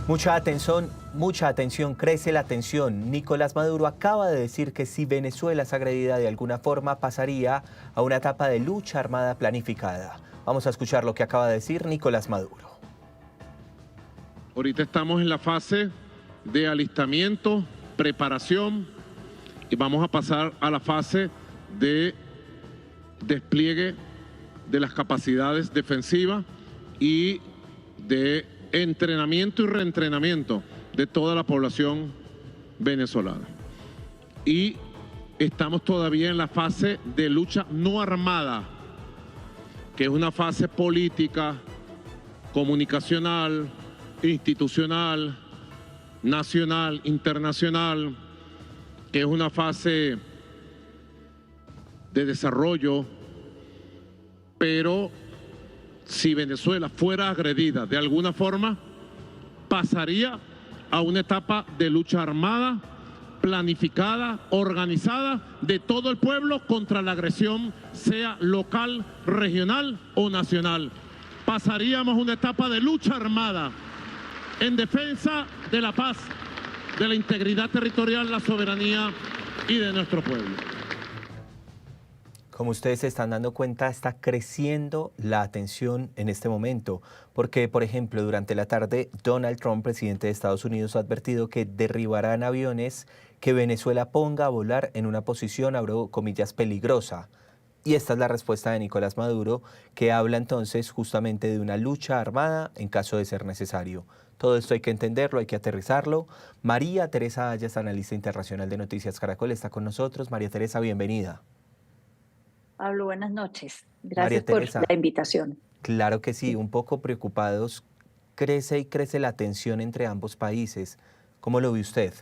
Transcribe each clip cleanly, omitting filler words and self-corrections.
Mucha atención, crece la tensión. Nicolás Maduro acaba de decir que si Venezuela es agredida de alguna forma, pasaría a una etapa de lucha armada planificada. Vamos a escuchar lo que acaba de decir Nicolás Maduro. Ahorita estamos en la fase de alistamiento, preparación y vamos a pasar a la fase de despliegue de las capacidades defensivas y de entrenamiento y reentrenamiento de toda la población venezolana. Y estamos todavía en la fase de lucha no armada, que es una fase política, comunicacional, institucional, nacional, internacional, que es una fase de desarrollo, pero si Venezuela fuera agredida de alguna forma, pasaría a una etapa de lucha armada, planificada, organizada de todo el pueblo contra la agresión, sea local, regional o nacional. Pasaríamos a una etapa de lucha armada en defensa de la paz, de la integridad territorial, la soberanía y de nuestro pueblo. Como ustedes se están dando cuenta, está creciendo la atención en este momento, porque, por ejemplo, durante la tarde, Donald Trump, presidente de Estados Unidos, ha advertido que derribarán aviones que Venezuela ponga a volar en una posición, abro comillas, peligrosa. Y esta es la respuesta de Nicolás Maduro, que habla entonces justamente de una lucha armada en caso de ser necesario. Todo esto hay que entenderlo, hay que aterrizarlo. María Teresa Ayas, analista internacional de Noticias Caracol, está con nosotros. María Teresa, bienvenida. Pablo, buenas noches. María Gracias por Teresa, la invitación. claro que sí, un poco preocupados. Crece y crece la tensión entre ambos países. ¿Cómo lo ve usted?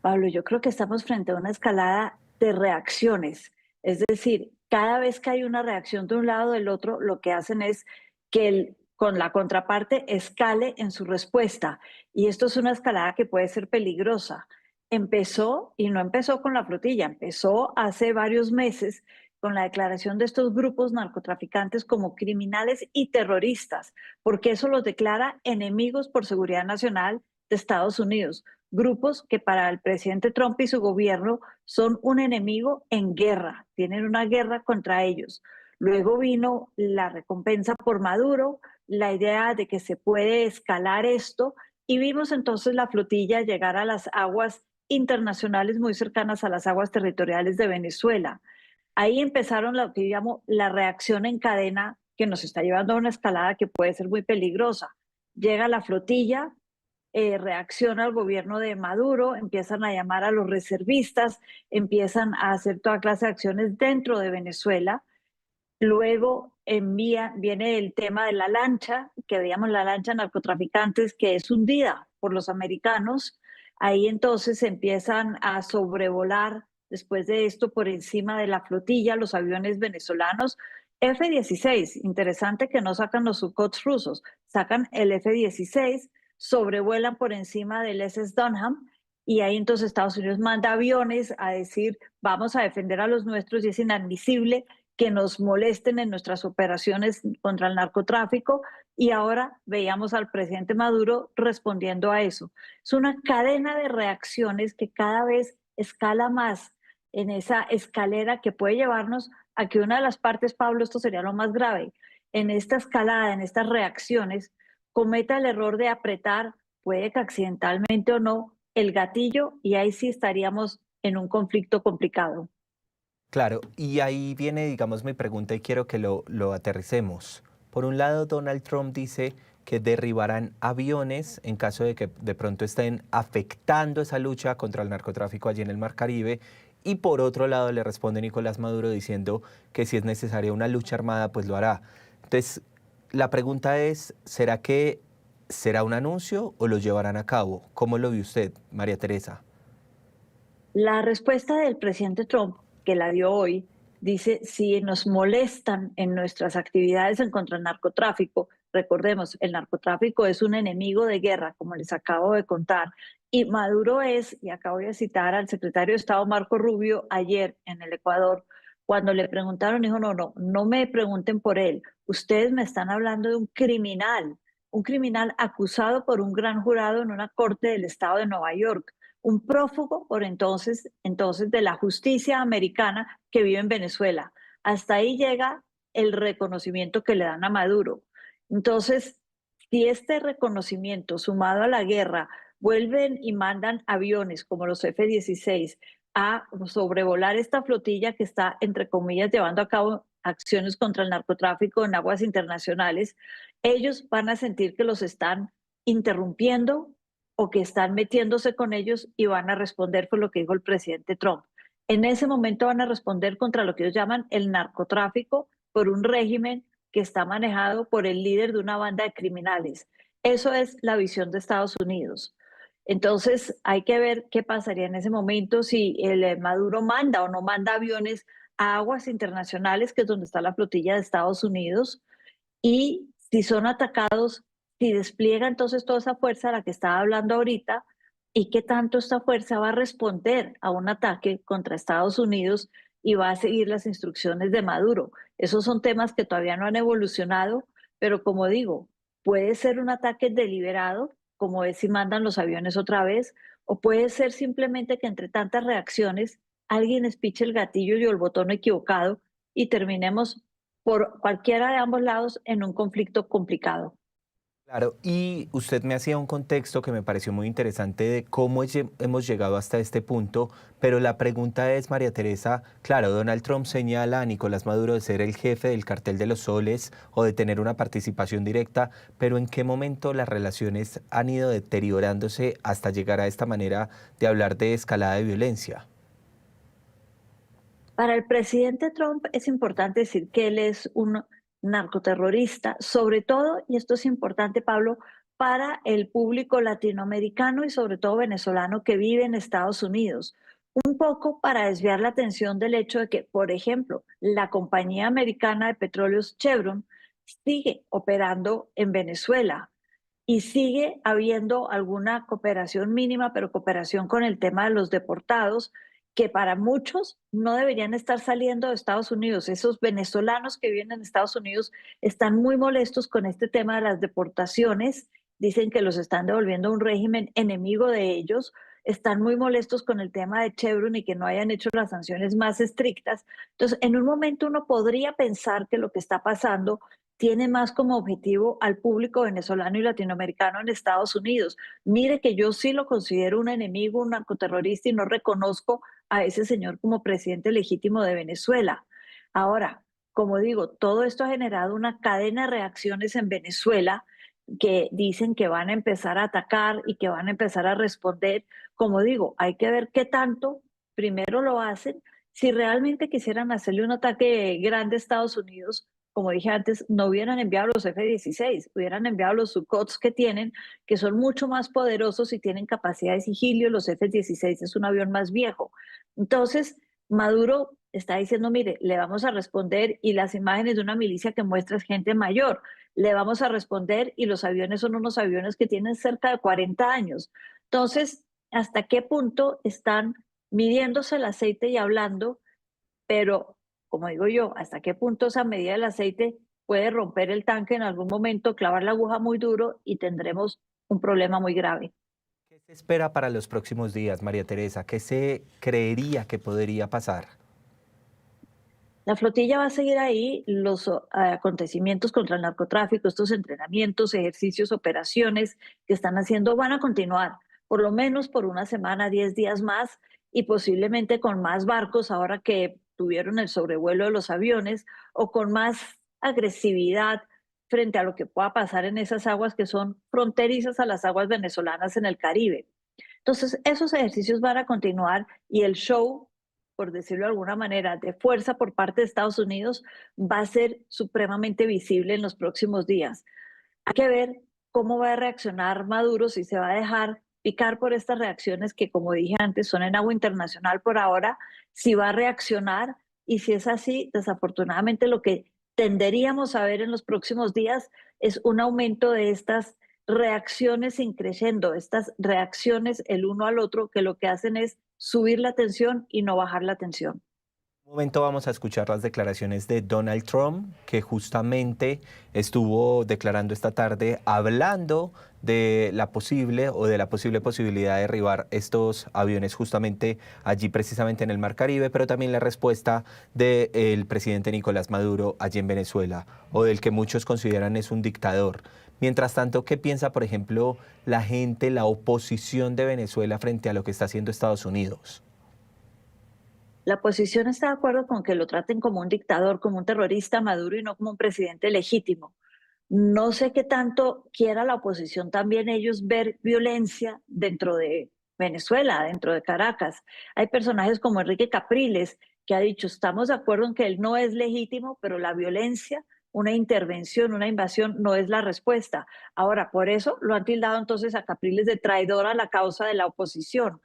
Pablo, yo creo que estamos frente a una escalada de reacciones. Es decir, cada vez que hay una reacción de un lado o del otro, lo que hacen es que con la contraparte escale en su respuesta. Y esto es una escalada que puede ser peligrosa. Empezó, y no empezó con la flotilla, empezó hace varios meses con la declaración de estos grupos narcotraficantes como criminales y terroristas, porque eso los declara enemigos por seguridad nacional de Estados Unidos, grupos que para el presidente Trump y su gobierno son un enemigo en guerra, tienen una guerra contra ellos. Luego vino la recompensa por Maduro, la idea de que se puede escalar esto y vimos entonces la flotilla llegar a las aguas internacionales muy cercanas a las aguas territoriales de Venezuela. Ahí empezaron lo que llamo la reacción en cadena que nos está llevando a una escalada que puede ser muy peligrosa. Llega la flotilla, reacciona al gobierno de Maduro, empiezan a llamar a los reservistas, empiezan a hacer toda clase de acciones dentro de Venezuela. Luego viene el tema de la lancha, que veíamos la lancha narcotraficantes, que es hundida por los americanos. Ahí entonces empiezan a sobrevolar, después de esto, por encima de la flotilla, los aviones venezolanos. F-16, interesante que no sacan los Sukhois rusos, sacan el F-16, sobrevuelan por encima del SS Dunham, y ahí entonces Estados Unidos manda aviones a decir, vamos a defender a los nuestros, y es inadmisible que nos molesten en nuestras operaciones contra el narcotráfico, y ahora veíamos al presidente Maduro respondiendo a eso. Es una cadena de reacciones que cada vez escala más en esa escalera que puede llevarnos a que una de las partes, Pablo, esto sería lo más grave, en esta escalada, en estas reacciones, cometa el error de apretar, puede que accidentalmente o no, el gatillo, y ahí sí estaríamos en un conflicto complicado. Claro, y ahí viene, digamos, mi pregunta y quiero que lo aterricemos. Por un lado, Donald Trump dice que derribarán aviones en caso de que de pronto estén afectando esa lucha contra el narcotráfico allí en el Mar Caribe. Y por otro lado, le responde Nicolás Maduro diciendo que si es necesaria una lucha armada, pues lo hará. Entonces, la pregunta es, ¿será que será un anuncio o lo llevarán a cabo? ¿Cómo lo ve usted, María Teresa? La respuesta del presidente Trump, que la dio hoy, dice, si nos molestan en nuestras actividades en contra del narcotráfico, recordemos, el narcotráfico es un enemigo de guerra, como les acabo de contar, y Maduro es, y acabo de citar al secretario de Estado Marco Rubio ayer en el Ecuador, cuando le preguntaron, dijo, no me pregunten por él, ustedes me están hablando de un criminal, un criminal acusado por un gran jurado en una corte del estado de Nueva York, un prófugo por entonces de la justicia americana que vive en Venezuela. Hasta ahí llega el reconocimiento que le dan a Maduro. Entonces, si este reconocimiento sumado a la guerra vuelven y mandan aviones como los F-16 a sobrevolar esta flotilla que está, entre comillas, llevando a cabo acciones contra el narcotráfico en aguas internacionales, ellos van a sentir que los están interrumpiendo o que están metiéndose con ellos y van a responder por lo que dijo el presidente Trump. En ese momento van a responder contra lo que ellos llaman el narcotráfico por un régimen que está manejado por el líder de una banda de criminales. Eso es la visión de Estados Unidos. Entonces hay que ver qué pasaría en ese momento si el Maduro manda o no manda aviones a aguas internacionales, que es donde está la flotilla de Estados Unidos, y si son atacados, si despliega entonces toda esa fuerza a la que estaba hablando ahorita, y qué tanto esta fuerza va a responder a un ataque contra Estados Unidos y va a seguir las instrucciones de Maduro. Esos son temas que todavía no han evolucionado, pero como digo, puede ser un ataque deliberado, como es si mandan los aviones otra vez, o puede ser simplemente que entre tantas reacciones alguien espiche el gatillo y el botón equivocado y terminemos por cualquiera de ambos lados en un conflicto complicado. Claro, y usted me hacía un contexto que me pareció muy interesante de cómo hemos llegado hasta este punto, pero la pregunta es, María Teresa, claro, Donald Trump señala a Nicolás Maduro de ser el jefe del cartel de los soles o de tener una participación directa, pero ¿en qué momento las relaciones han ido deteriorándose hasta llegar a esta manera de hablar de escalada de violencia? Para el presidente Trump es importante decir que él es un narcoterrorista, sobre todo, y esto es importante, Pablo, para el público latinoamericano y sobre todo venezolano que vive en Estados Unidos. Un poco para desviar la atención del hecho de que, por ejemplo, la compañía americana de petróleos Chevron sigue operando en Venezuela y sigue habiendo alguna cooperación mínima, pero cooperación con el tema de los deportados, que para muchos no deberían estar saliendo de Estados Unidos. Esos venezolanos que viven en Estados Unidos están muy molestos con este tema de las deportaciones, dicen que los están devolviendo a un régimen enemigo de ellos, están muy molestos con el tema de Chevron y que no hayan hecho las sanciones más estrictas. Entonces, en un momento uno podría pensar que lo que está pasando tiene más como objetivo al público venezolano y latinoamericano en Estados Unidos. Mire que yo sí lo considero un enemigo, un narcoterrorista y no reconozco a ese señor como presidente legítimo de Venezuela. Ahora, como digo, todo esto ha generado una cadena de reacciones en Venezuela que dicen que van a empezar a atacar y que van a empezar a responder. Como digo, hay que ver qué tanto primero lo hacen. Si realmente quisieran hacerle un ataque grande a Estados Unidos, como dije antes, no hubieran enviado los F-16, hubieran enviado los Sukhois que tienen, que son mucho más poderosos y tienen capacidad de sigilio. Los F-16 es un avión más viejo. Entonces, Maduro está diciendo, mire, le vamos a responder y las imágenes de una milicia que muestra es gente mayor, le vamos a responder y los aviones son unos aviones que tienen cerca de 40 años. Entonces, ¿hasta qué punto están midiéndose el aceite y hablando? Pero, como digo yo, ¿hasta qué punto esa medida del aceite puede romper el tanque en algún momento, clavar la aguja muy duro y tendremos un problema muy grave? ¿Qué se espera para los próximos días, María Teresa? ¿Qué se creería que podría pasar? La flotilla va a seguir ahí, los acontecimientos contra el narcotráfico, estos entrenamientos, ejercicios, operaciones que están haciendo van a continuar, por lo menos por una semana, 10 días más y posiblemente con más barcos ahora que tuvieron el sobrevuelo de los aviones o con más agresividad frente a lo que pueda pasar en esas aguas que son fronterizas a las aguas venezolanas en el Caribe. Entonces, esos ejercicios van a continuar y el show, por decirlo de alguna manera, de fuerza por parte de Estados Unidos va a ser supremamente visible en los próximos días. Hay que ver cómo va a reaccionar Maduro, si se va a dejar picar por estas reacciones que, como dije antes, son en agua internacional por ahora, si va a reaccionar y si es así, desafortunadamente lo que tenderíamos a ver en los próximos días es un aumento de estas reacciones increciendo, estas reacciones el uno al otro que lo que hacen es subir la tensión y no bajar la tensión. Un momento vamos a escuchar las declaraciones de Donald Trump, que justamente estuvo declarando esta tarde, hablando de la posible posibilidad de derribar estos aviones justamente allí precisamente en el Mar Caribe, pero también la respuesta del presidente Nicolás Maduro allí en Venezuela, o del que muchos consideran es un dictador. Mientras tanto, ¿qué piensa, por ejemplo, la gente, la oposición de Venezuela frente a lo que está haciendo Estados Unidos? La oposición está de acuerdo con que lo traten como un dictador, como un terrorista Maduro y no como un presidente legítimo. No sé qué tanto quiera la oposición también ellos ver violencia dentro de Venezuela, dentro de Caracas. Hay personajes como Enrique Capriles que ha dicho, estamos de acuerdo en que él no es legítimo, pero la violencia, una intervención, una invasión no es la respuesta. Ahora, por eso lo han tildado entonces a Capriles de traidor a la causa de la oposición.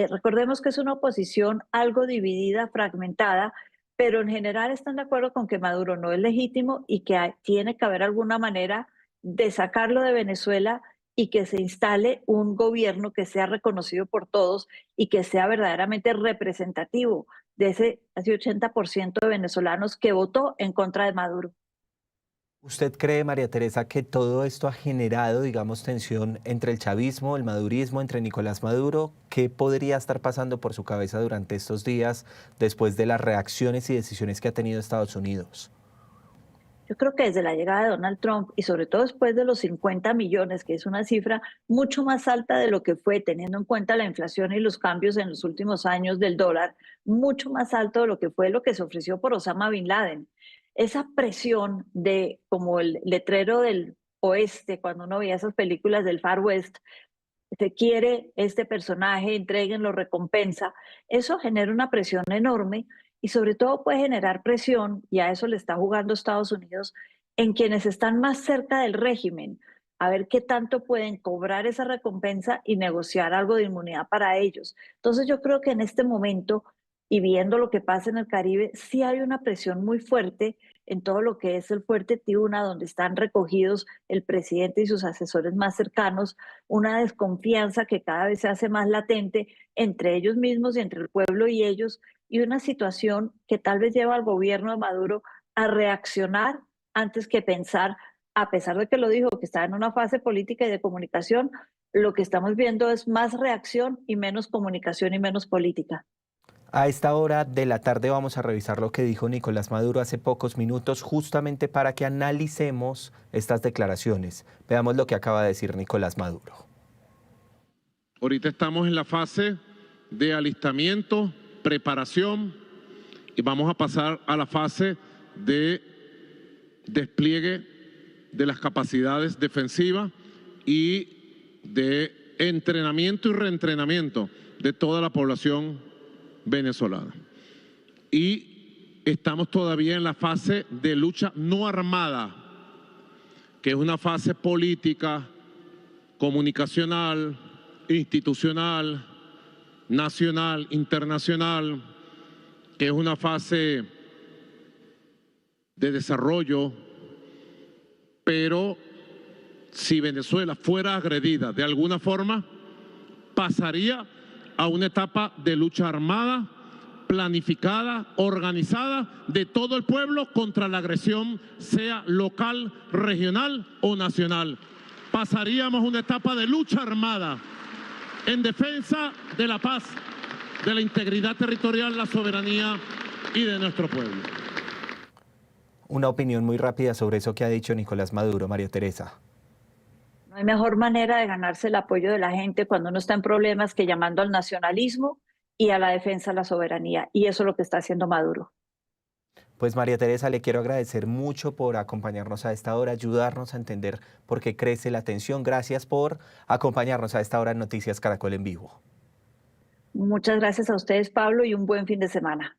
Recordemos que es una oposición algo dividida, fragmentada, pero en general están de acuerdo con que Maduro no es legítimo y que tiene que haber alguna manera de sacarlo de Venezuela y que se instale un gobierno que sea reconocido por todos y que sea verdaderamente representativo de ese casi 80% de venezolanos que votó en contra de Maduro. ¿Usted cree, María Teresa, que todo esto ha generado, digamos, tensión entre el chavismo, el madurismo, entre Nicolás Maduro? ¿Qué podría estar pasando por su cabeza durante estos días después de las reacciones y decisiones que ha tenido Estados Unidos? Yo creo que desde la llegada de Donald Trump y sobre todo después de los 50 millones, que es una cifra mucho más alta de lo que fue, teniendo en cuenta la inflación y los cambios en los últimos años del dólar, mucho más alto de lo que fue lo que se ofreció por Osama Bin Laden. Esa presión de como el letrero del oeste, cuando uno veía esas películas del Far West, se quiere este personaje, entreguenlo, recompensa, eso genera una presión enorme y sobre todo puede generar presión, y a eso le está jugando Estados Unidos, en quienes están más cerca del régimen, a ver qué tanto pueden cobrar esa recompensa y negociar algo de inmunidad para ellos. Entonces yo creo que en este momento, y viendo lo que pasa en el Caribe, sí hay una presión muy fuerte en todo lo que es el Fuerte Tiuna, donde están recogidos el presidente y sus asesores más cercanos, una desconfianza que cada vez se hace más latente entre ellos mismos y entre el pueblo y ellos, y una situación que tal vez lleva al gobierno de Maduro a reaccionar antes que pensar, a pesar de que lo dijo, que está en una fase política y de comunicación, lo que estamos viendo es más reacción y menos comunicación y menos política. A esta hora de la tarde vamos a revisar lo que dijo Nicolás Maduro hace pocos minutos, justamente para que analicemos estas declaraciones. Veamos lo que acaba de decir Nicolás Maduro. Ahorita estamos en la fase de alistamiento, preparación y vamos a pasar a la fase de despliegue de las capacidades defensivas y de entrenamiento y reentrenamiento de toda la población venezolana. Y estamos todavía en la fase de lucha no armada, que es una fase política, comunicacional, institucional, nacional, internacional, que es una fase de desarrollo, pero si Venezuela fuera agredida de alguna forma, pasaría a una etapa de lucha armada, planificada, organizada de todo el pueblo contra la agresión, sea local, regional o nacional. Pasaríamos a una etapa de lucha armada en defensa de la paz, de la integridad territorial, la soberanía y de nuestro pueblo. Una opinión muy rápida sobre eso que ha dicho Nicolás Maduro, María Teresa. No hay mejor manera de ganarse el apoyo de la gente cuando uno está en problemas que llamando al nacionalismo y a la defensa de la soberanía. Y eso es lo que está haciendo Maduro. Pues María Teresa, le quiero agradecer mucho por acompañarnos a esta hora, ayudarnos a entender por qué crece la tensión. Gracias por acompañarnos a esta hora en Noticias Caracol en Vivo. Muchas gracias a ustedes, Pablo, y un buen fin de semana.